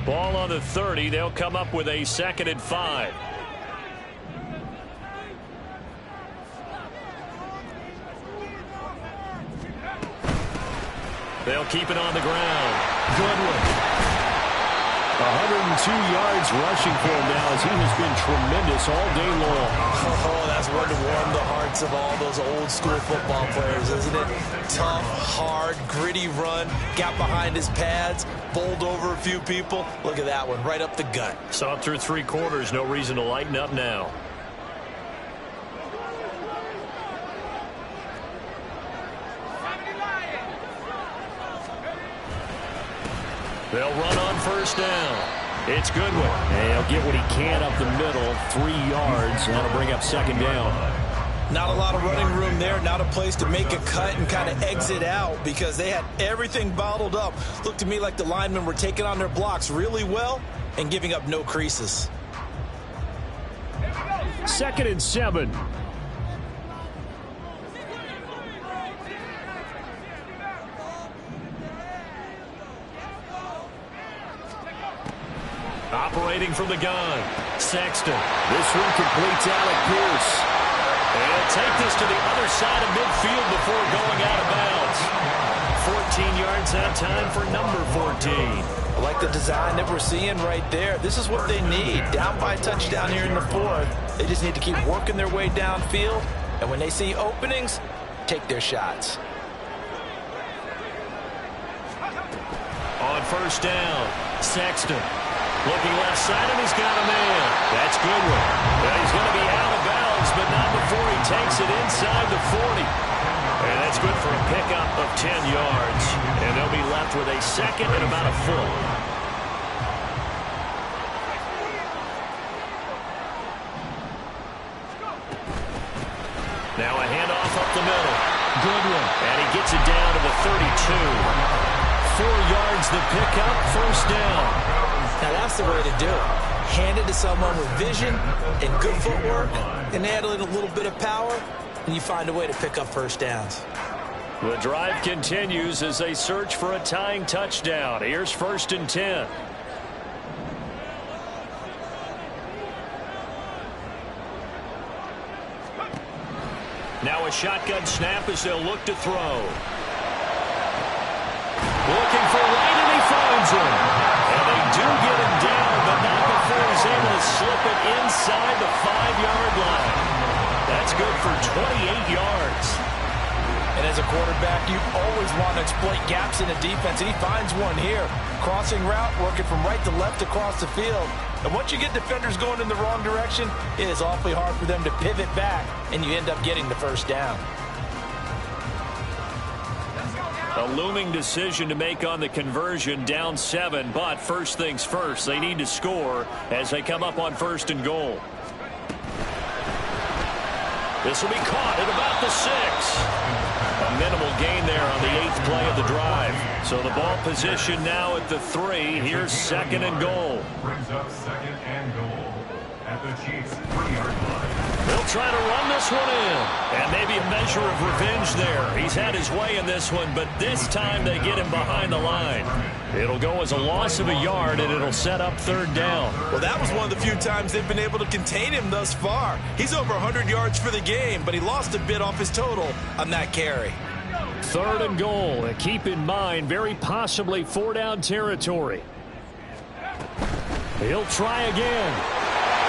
S1: Ball on the 30. They'll come up with a 2nd and 5. They'll keep it on the ground. Goodwin. 102 yards rushing for him now as he has been tremendous all day long.
S3: Oh, that's one to warm the hearts of all those old school football players, isn't it? Tough, hard, gritty run, got behind his pads, bowled over a few people. Look at that one, right up the gut.
S1: Saw it through 3 quarters, no reason to lighten up now. They'll run on first down. It's Goodwin.
S5: And he'll get what he can up the middle, 3 yards, and that'll bring up 2nd down.
S3: Not a lot of running room there, not a place to make a cut and kind of exit out because they had everything bottled up. Looked to me like the linemen were taking on their blocks really well and giving up no creases.
S5: 2nd and 7.
S1: Operating from the gun, Sexton.
S5: This one completes Alec Pierce.
S1: And he'll take this to the other side of midfield before going out of bounds. 14 yards that time for number 14.
S3: I like the design that we're seeing right there. This is what they need. Down by a touchdown here in the 4th. They just need to keep working their way downfield. And when they see openings, take their shots.
S1: On first down, Sexton Looking left side, and he's got a man. That's Goodwin. Well, he's going to be out of bounds, but not before he takes it inside the 40. And that's good for a pickup of 10 yards. And they'll be left with a second and about a foot. Now a handoff up the middle. Goodwin. And he gets it down to the 32. 4 yards the pickup, first down.
S3: Now that's the way to do it. Hand it to someone with vision and good footwork, and add a little bit of power, and you find a way to pick up first downs.
S1: The drive continues as they search for a tying touchdown. Here's 1st and 10. Now a shotgun snap as they'll look to throw. Looking for Wright, and he finds him. And they do get him down, but not before he's able to slip it inside the 5-yard line. That's good for 28 yards.
S4: And as a quarterback, you always want to exploit gaps in the defense, and he finds one here. Crossing route, working from right to left across the field. And once you get defenders going in the wrong direction, it is awfully hard for them to pivot back, and you end up getting the first down.
S1: A looming decision to make on the conversion, down 7, but first things first, they need to score as they come up on 1st and goal. This will be caught at about the 6. A minimal gain there on the 8th play of the drive. So the ball position now at the 3. Here's 2nd and goal.
S2: Brings up 2nd and goal at the Chiefs' 3-yard line.
S1: They'll try to run this one in. And maybe a measure of revenge there. He's had his way in this one, but this time they get him behind the line. It'll go as a loss of a yard, and it'll set up 3rd down.
S3: Well, that was one of the few times they've been able to contain him thus far. He's over 100 yards for the game, but he lost a bit off his total on that carry.
S1: 3rd and goal. And keep in mind, very possibly 4-down territory. He'll try again.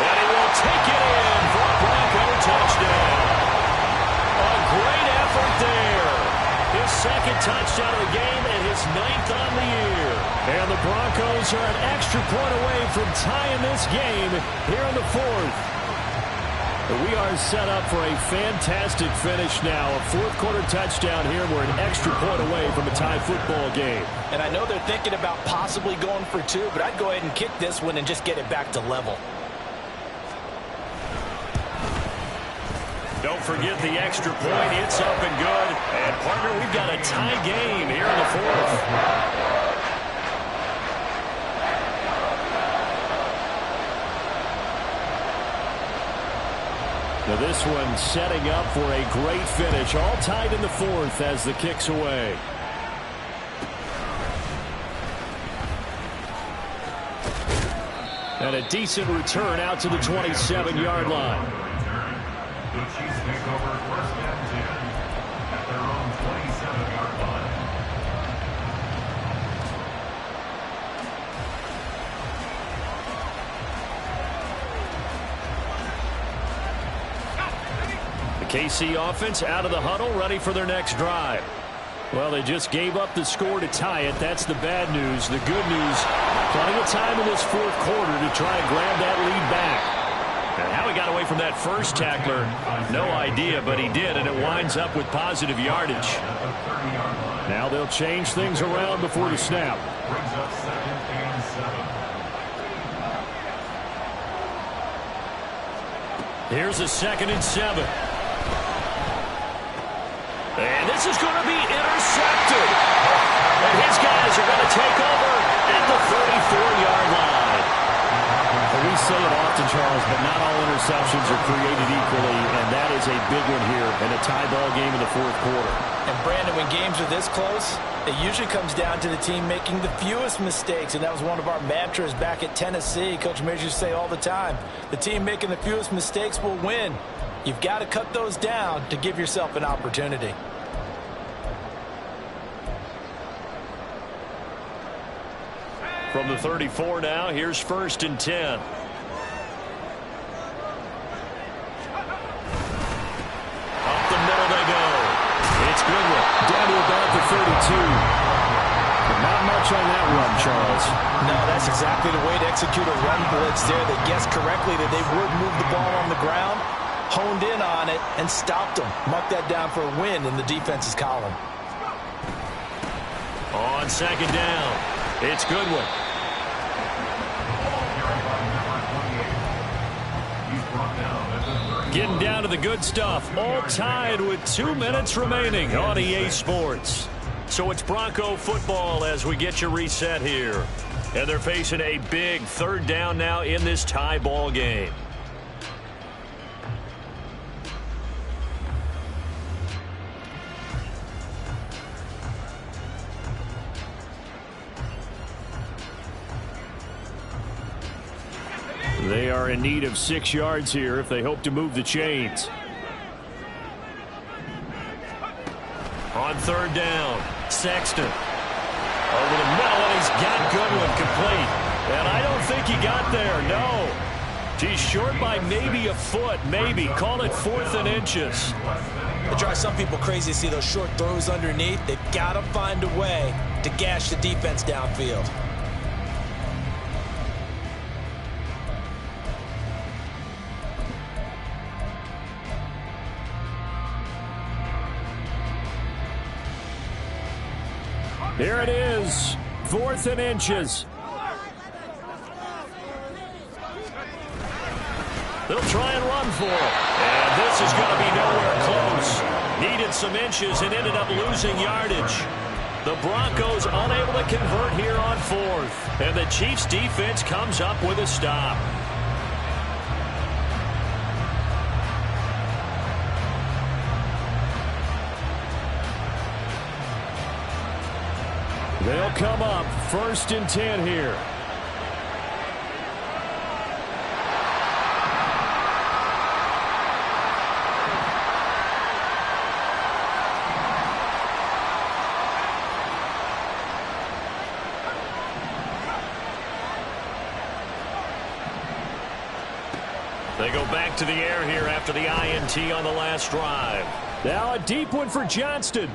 S1: And he will take it in for a Bronco touchdown. A great effort there. His 2nd touchdown of the game and his 9th on the year. And the Broncos are an extra point away from tying this game here in the 4th. We are set up for a fantastic finish now. A 4th-quarter touchdown here. We're an extra point away from a tie football game.
S4: And I know they're thinking about possibly going for 2, but I'd go ahead and kick this one and just get it back to level.
S1: Don't forget the extra point. It's up and good. And, partner, we've got a tie game here in the 4th. Now this one setting up for a great finish. All tied in the 4th as the kick's away. And a decent return out to the 27-yard line.
S2: The Chiefs take over 1st and 10 at their own 27-yard line.
S1: The KC offense out of the huddle, ready for their next drive. Well, they just gave up the score to tie it. That's the bad news. The good news, plenty of time in this 4th quarter to try and grab that lead back. And how he got away from that first tackler, no idea, but he did, and it winds up with positive yardage. Now they'll change things around before the snap.
S2: Brings up 2nd and 7.
S1: Here's a 2nd and 7. And this is going to be intercepted. And his guys are going to take over at the 34-yard line.
S5: We say it often, Charles, but not all interceptions are created equally, and that is a big one here in a tie ball game in the 4th quarter.
S4: And, Brandon, when games are this close, it usually comes down to the team making the fewest mistakes, and that was one of our mantras back at Tennessee. Coach Mears used to say all the time, the team making the fewest mistakes will win. You've got to cut those down to give yourself an opportunity.
S1: From the 34 now, here's 1st and 10. Up the middle they go. It's Goodwin down to about the 32.
S5: Not much on that run, Charles.
S3: No, that's exactly the way to execute a run blitz there. They guessed correctly that they would move the ball on the ground, honed in on it, and stopped them. Mark that down for a win in the defense's column.
S1: On second down, it's Goodwin. Getting down to the good stuff. All tied with 2 minutes remaining on EA Sports. So it's Bronco football as we get you reset here. And they're facing a big third down now in this tie ball game. They are in need of 6 yards here if they hope to move the chains. On third down, Sexton. Over the middle, and he's got Goodwin complete. And I don't think he got there, no. He's short by maybe a foot, maybe. Call it 4th and inches.
S3: It drives some people crazy to see those short throws underneath. They've got to find a way to gash the defense downfield.
S5: Here it is, 4th and inches.
S1: They'll try and run for it. And this is going to be nowhere close. Needed some inches and ended up losing yardage. The Broncos unable to convert here on 4th. And the Chiefs defense comes up with a stop.
S5: They'll come up 1st and 10 here.
S1: They go back to the air here after the INT on the last drive.
S5: Now a deep one for Johnston.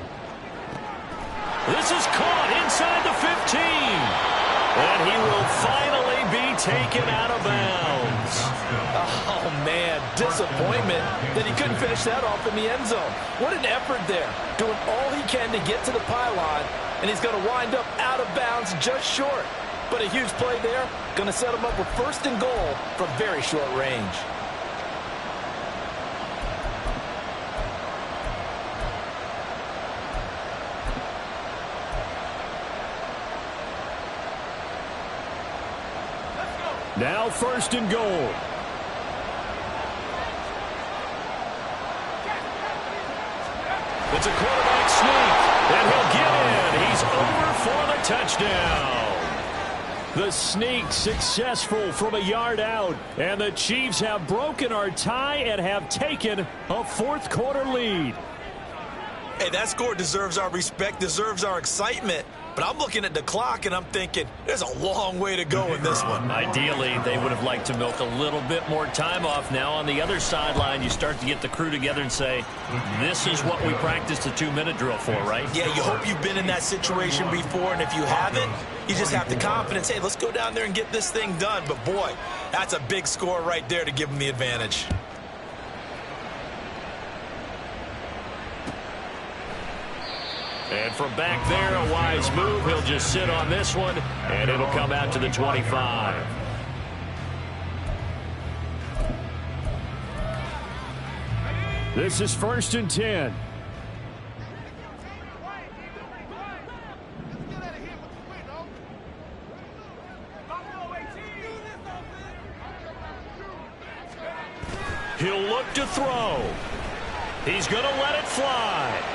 S1: This is caught inside the 15. And he will finally be taken out of bounds.
S3: Oh, man, disappointment that he couldn't finish that off in the end zone. What an effort there, doing all he can to get to the pylon, and he's going to wind up out of bounds just short. But a huge play there, going to set him up with 1st and goal from very short range.
S5: Now 1st and goal.
S1: It's a quarterback sneak, and he'll get in. He's over for the touchdown.
S5: The sneak successful from a yard out, and the Chiefs have broken our tie and have taken a 4th quarter lead.
S3: Hey, that score deserves our respect, deserves our excitement. But I'm looking at the clock, and I'm thinking, there's a long way to go in this one.
S1: Ideally, they would have liked to milk a little bit more time off. Now, on the other sideline, you start to get the crew together and say, this is what we practiced the 2-minute drill for, right?
S3: Yeah, you hope you've been in that situation before, and if you haven't, you just have the confidence, hey, let's go down there and get this thing done. But, boy, that's a big score right there to give them the advantage.
S1: And from back there, a wise move. He'll just sit on this one, and it'll come out to the 25.
S5: This is 1st and 10.
S1: He'll look to throw. He's going to let it fly.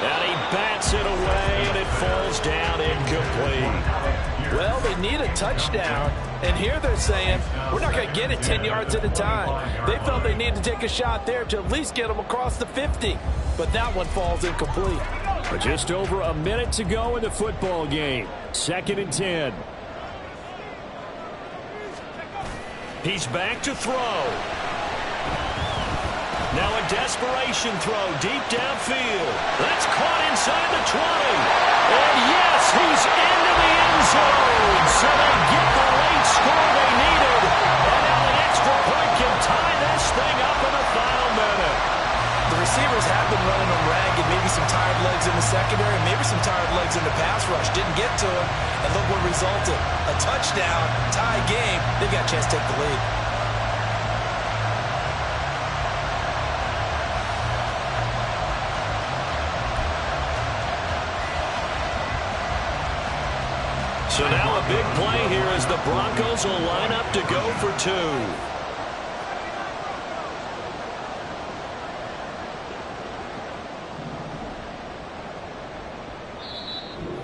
S1: And he bats it away, and it falls down incomplete.
S3: Well, they need a touchdown, and here they're saying, we're not going to get it 10 yards at a time. They felt they needed to take a shot there to at least get them across the 50, but that one falls incomplete.
S5: Just over a minute to go in the football game. 2nd and 10.
S1: He's back to throw. Now a desperation throw deep downfield. That's caught inside the 20. And yes, he's into the end zone. So they get the late score they needed. And now an extra point can tie this thing up in the final minute.
S3: The receivers have been running them ragged. Maybe some tired legs in the secondary, maybe some tired legs in the pass rush. Didn't get to him. And look what resulted. A touchdown, tie game. They've got a chance to take the lead.
S1: So now a big play here as the Broncos will line up to go for 2.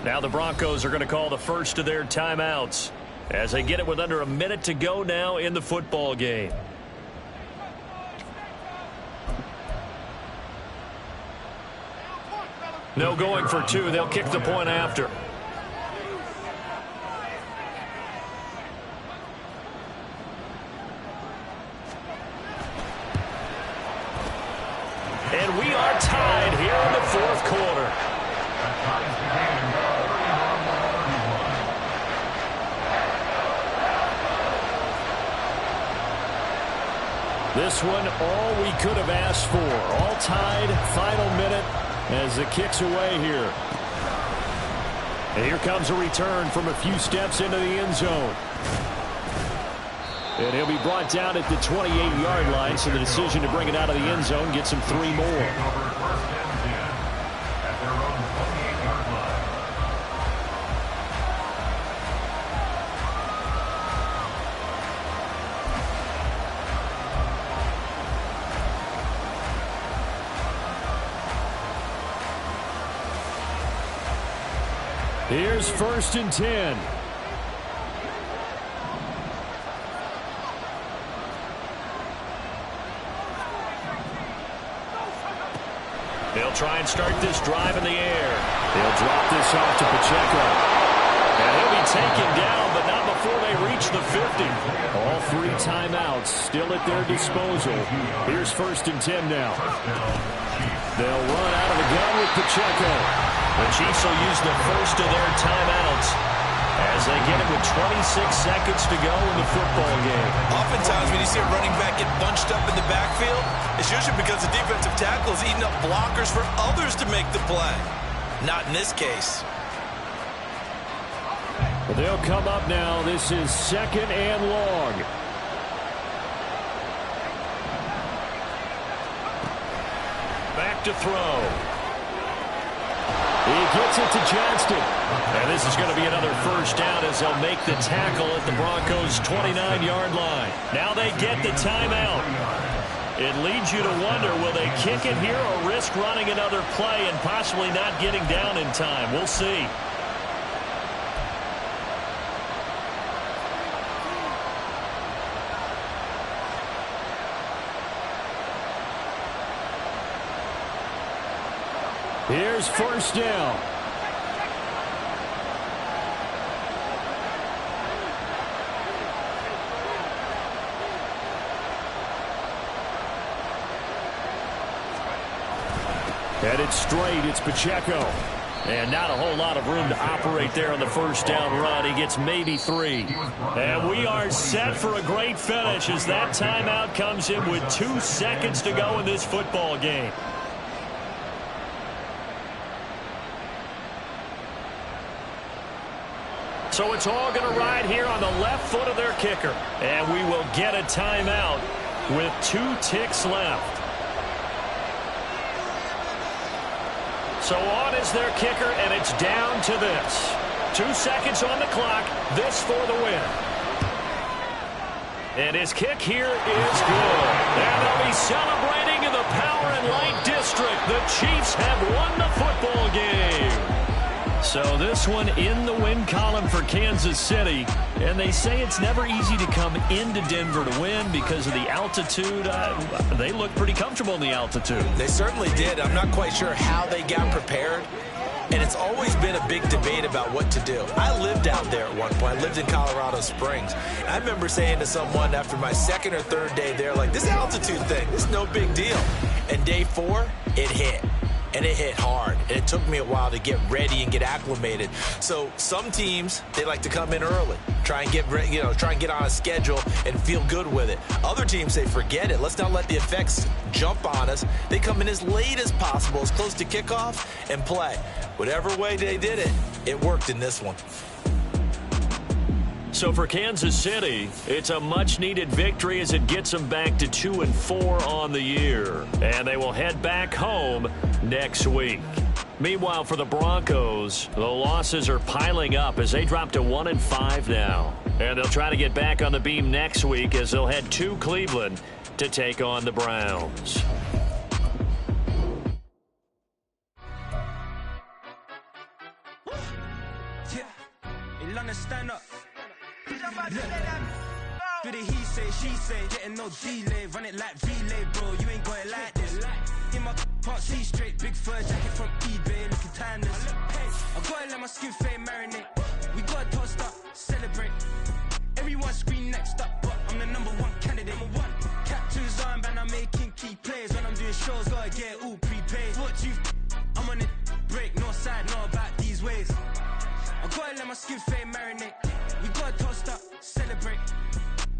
S1: Now the Broncos are going to call the first of their timeouts as they get it with under a minute to go now in the football game. No going for 2. They'll kick the point after. And we are tied here in the fourth quarter. This one, all we could have asked for. All tied, final minute as the kick's away here. And here comes a return from a few steps into the end zone. And he'll be brought down at the 28-yard line, so the decision to bring it out of the end zone gets him 3 more. Here's 1st and 10. They'll try and start this drive in the air. They'll drop this off to Pacheco. And he'll be taken down, but not before they reach the 50. All 3 timeouts still at their disposal. Here's 1st and 10 now. They'll run out of the gun with Pacheco. The Chiefs will use the first of their timeouts as they get it with 26 seconds to go in the football game.
S3: Oftentimes when you see a running back get bunched up in the backfield, it's usually because the defensive tackle is eating up blockers for others to make the play. Not in this case.
S1: Well, they'll come up now. This is 2nd and long. Back to throw. He gets it to Johnston. And this is going to be another first down as they'll make the tackle at the Broncos' 29-yard line. Now they get the timeout. It leads you to wonder, will they kick it here or risk running another play and possibly not getting down in time? We'll see. Here's 1st down. Headed straight, it's Pacheco. And not a whole lot of room to operate there on the first down run. He gets maybe 3. And we are set for a great finish as that timeout comes in with 2 seconds to go in this football game. So it's all going to ride here on the left foot of their kicker. And we will get a timeout with 2 ticks left. So on is their kicker, and it's down to this. 2 seconds on the clock. This for the win. And his kick here is good. And they'll be celebrating in the Power and Light District. The Chiefs have won the football game. So this one in the win column for Kansas City. And they say it's never easy to come into Denver to win because of the altitude. They look pretty comfortable in the altitude.
S3: They certainly did. I'm not quite sure how they got prepared. And it's always been a big debate about what to do. I lived out there at one point. I lived in Colorado Springs. And I remember saying to someone after my second or third day there, like, this altitude thing, this is no big deal. And day 4, it hit. And it hit hard. And it took me a while to get ready and get acclimated. So some teams, they like to come in early, try and get on a schedule and feel good with it. Other teams say, forget it. Let's not let the effects jump on us. They come in as late as possible, as close to kickoff, and play. Whatever way they did it, it worked in this one.
S1: So for Kansas City, it's a much-needed victory as it gets them back to 2-4 on the year. And they will head back home next week. Meanwhile, for the Broncos, the losses are piling up as they drop to 1-5 now. And they'll try to get back on the beam next week as they'll head to Cleveland to take on the Browns.
S6: Stand up. Do the he say, she say, getting no delay, run it like relay, bro. You ain't got it like this. In my can't see straight, big fur jacket from eBay, looking timeless. I gotta let my skin fade marinate. We gotta toast up, celebrate. Everyone scream next up, but I'm the #1 candidate. Captain's armband, I'm making key plays. When I'm doing shows, gotta get all prepaid. What you? I'm on it, break, no side, know about these ways. I gotta let my skin fade marinate. We gotta toast up, celebrate.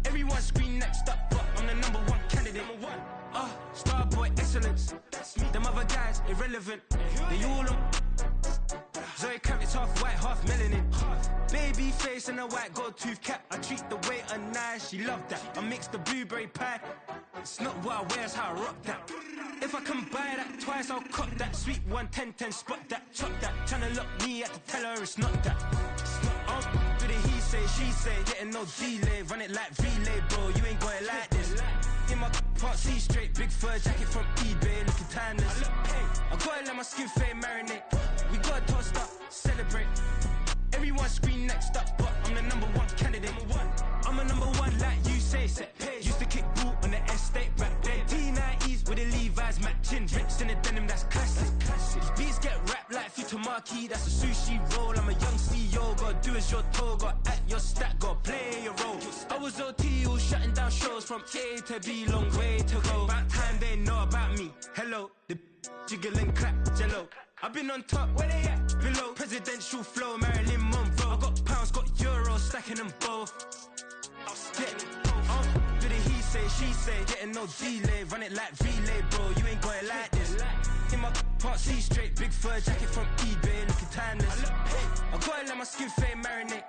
S6: Everyone scream next up, but I'm the #1 candidate. Starboy excellence. Them other guys irrelevant. They all on. Zoe Kravitz half white, half melanin. Baby face and a white gold tooth cap. I treat the waiter nice, she love that. I mix the blueberry pie. It's not what I wear, it's how I rock that. If I can buy that twice, I'll cop that. Sweet 110, spot that, chop that. Tryna lock me at the teller, it's not that. Do the he say, she say, getting no delay, run it like relay, bro. You ain't got it like this. In my can't see straight, big fur jacket from eBay, looking timeless. I gotta let my skin fade marinate. We gotta toast up, celebrate. Everyone scream next up, but I'm the #1 candidate. I'm a #1 like you say. Used to kick ball on the estate back then. T90s with the Levi's matching. Rips in the denim, that's classic. These beats get wrapped like Futamaki, that's a sushi roll. I'm a young CEO, gotta do as you're told. Gotta act your stat, gotta play your role. I was OT, all shutting down shows from A to B, long way to go. About time they know about me. Hello, the jiggle and clap, jello. I've been on top, where they at? Below. Presidential flow, Marilyn Monroe. I got pounds, got euros, stacking them both. Do the he say, she say, getting no delay, run it like relay, bro. You ain't got it like this. In my can't see straight, big fur jacket from eBay, looking timeless. I gotta let my skin fade marinate.